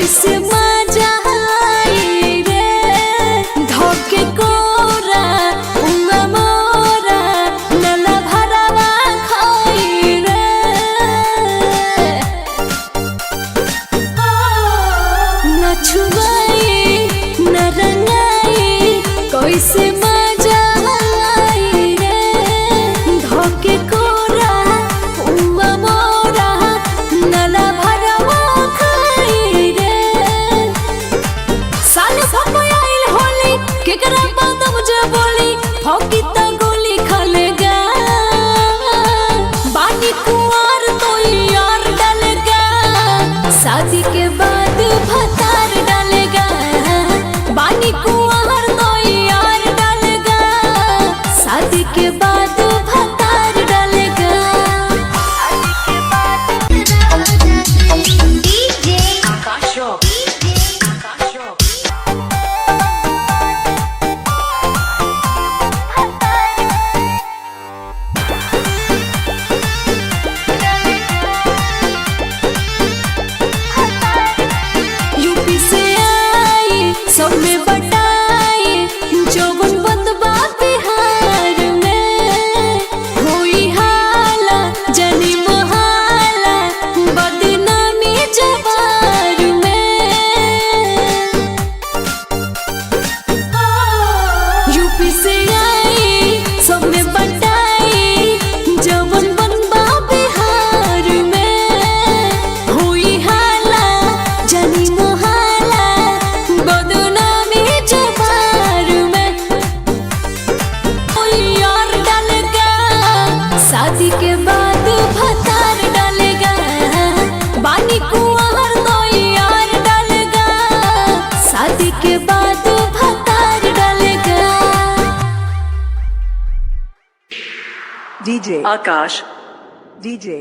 कैसे मजा आई रे धोके कोरा उंगा मोरा नला भरावा खाई रे न छुआई न रंगाई कैसे मजा आई रे धोके कोरा उंगा मोरा नला भरावा खाई रे साल भपाइल होली केकरा बात मुझे बोली फौकी ता गोली खलेगा बानी कुंवार तो यार डालेगा शादी के बाद भतार डालेगा बानी कुंवार तो यार डालेगा शादी के बाद भतार डालेगा DJ Akash Rock. यूपी से आई सब में बटाई जौवन बंदबा बिहार में होई हाला जनी मोहाला बदनामी जवार में यूपी से आई सब में बटाई जौवन बंदबा बिहार में होई हाला जनी मोहाला बदनामी जवार में कोई यार डालेगा शादी के बाद भतार डालेगा बानी कुंवार तो यार डालेगा शादी के बाद भतार डालेगा DJ Akash. DJ